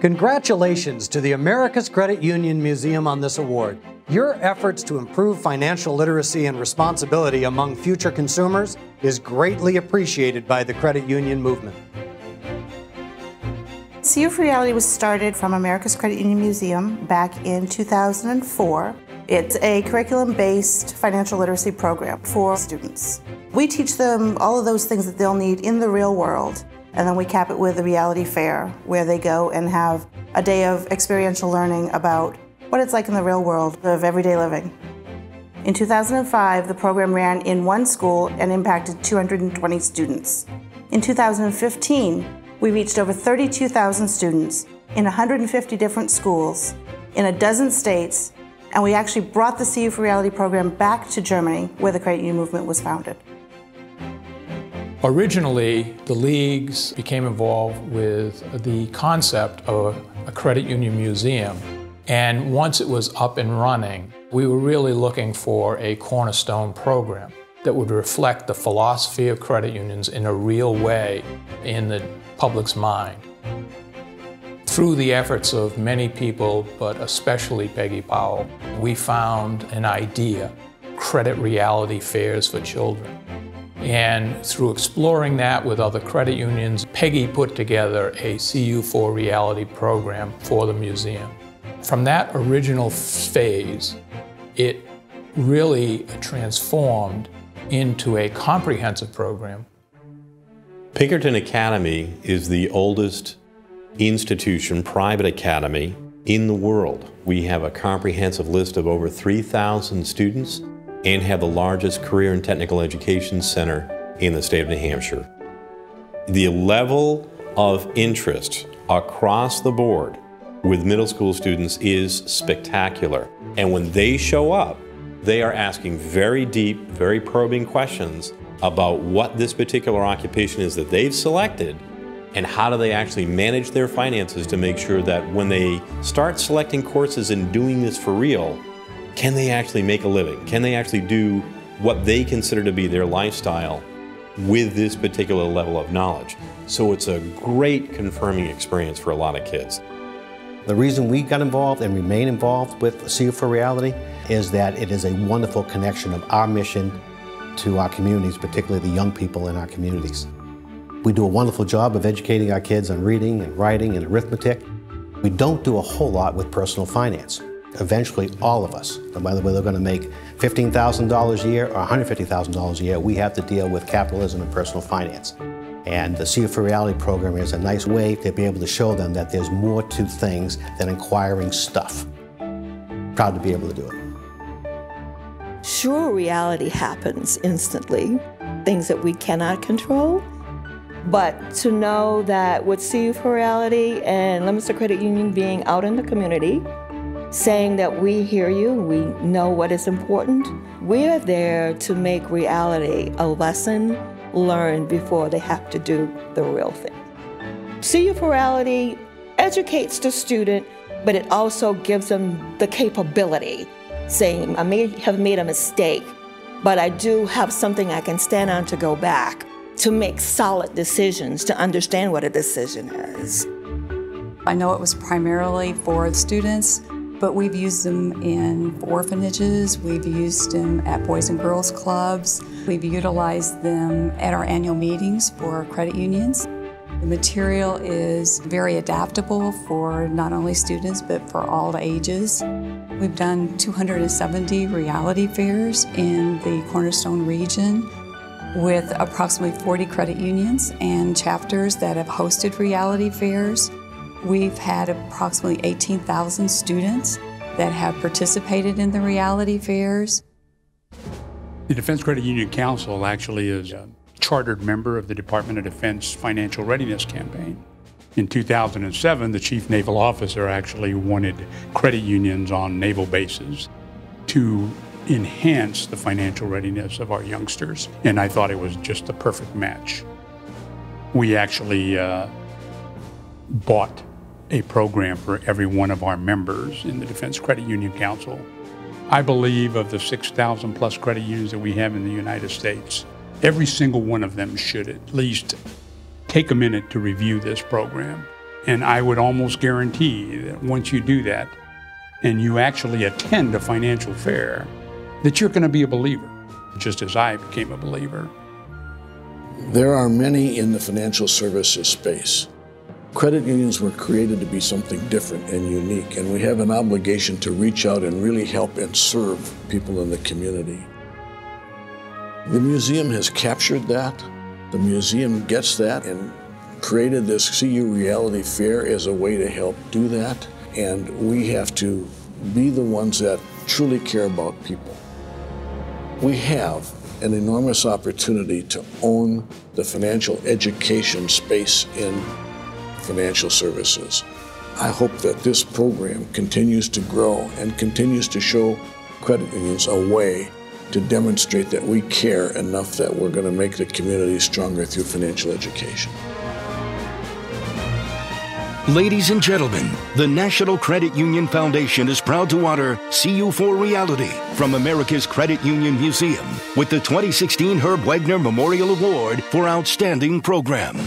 Congratulations to the America's Credit Union Museum on this award. Your efforts to improve financial literacy and responsibility among future consumers is greatly appreciated by the credit union movement. CU for Reality was started from America's Credit Union Museum back in 2004. It's a curriculum-based financial literacy program for students. We teach them all of those things that they'll need in the real world, and then we cap it with a reality fair where they go and have a day of experiential learning about what it's like in the real world of everyday living. In 2005, the program ran in one school and impacted 220 students. In 2015, we reached over 32,000 students in 150 different schools in a dozen states, and we actually brought the CU for Reality program back to Germany, where the credit union movement was founded. Originally, the leagues became involved with the concept of a credit union museum. And once it was up and running, we were really looking for a cornerstone program that would reflect the philosophy of credit unions in a real way in the public's mind. Through the efforts of many people, but especially Peggy Powell, we found an idea: credit reality fairs for children. And through exploring that with other credit unions, Peggy put together a CU for Reality program for the museum. From that original phase, it really transformed into a comprehensive program. Pinkerton Academy is the oldest institution, private academy, in the world. We have a comprehensive list of over 3,000 students and have the largest career and technical education center in the state of New Hampshire. The level of interest across the board with middle school students is spectacular. And when they show up, they are asking very deep, very probing questions about what this particular occupation is that they've selected and how do they actually manage their finances to make sure that when they start selecting courses and doing this for real, can they actually make a living? Can they actually do what they consider to be their lifestyle with this particular level of knowledge? So it's a great confirming experience for a lot of kids. The reason we got involved and remain involved with CU for Reality is that it is a wonderful connection of our mission to our communities, particularly the young people in our communities. We do a wonderful job of educating our kids on reading and writing and arithmetic. We don't do a whole lot with personal finance. Eventually, all of us, whether we're going to make $15,000 a year or $150,000 a year, we have to deal with capitalism and personal finance. And the CU for Reality program is a nice way to be able to show them that there's more to things than acquiring stuff. Proud to be able to do it. Sure, reality happens instantly, things that we cannot control. But to know that with CU for Reality and Leominster Credit Union being out in the community, saying that we hear you, we know what is important, we are there to make reality a lesson learned before they have to do the real thing. CU for Reality educates the student, but it also gives them the capability, saying, I may have made a mistake, but I do have something I can stand on to go back, to make solid decisions, to understand what a decision is. I know it was primarily for students, but we've used them in orphanages, we've used them at Boys and Girls Clubs, we've utilized them at our annual meetings for credit unions. The material is very adaptable for not only students, but for all ages. We've done 270 reality fairs in the Cornerstone region with approximately 40 credit unions and chapters that have hosted reality fairs. We've had approximately 18,000 students that have participated in the reality fairs. The Defense Credit Union Council actually is a chartered member of the Department of Defense Financial Readiness Campaign. In 2007, the chief naval officer actually wanted credit unions on naval bases to enhance the financial readiness of our youngsters, and I thought it was just the perfect match. We actually bought a program for every one of our members in the Defense Credit Union Council. I believe of the 6,000 plus credit unions that we have in the United States, every single one of them should at least take a minute to review this program And I would almost guarantee that once you do that and you actually attend a financial fair, that you're going to be a believer, just as I became a believer. There are many in the financial services space. Credit unions were created to be something different and unique, and we have an obligation to reach out and really help and serve people in the community. The museum has captured that. The museum gets that and created this CU Reality Fair as a way to help do that, and we have to be the ones that truly care about people. We have an enormous opportunity to own the financial education space in financial services. I hope that this program continues to grow and continues to show credit unions a way to demonstrate that we care enough that we're going to make the community stronger through financial education. Ladies and gentlemen, the National Credit Union Foundation is proud to honor CU for Reality from America's Credit Union Museum with the 2016 Herb Wegner Memorial Award for Outstanding Program.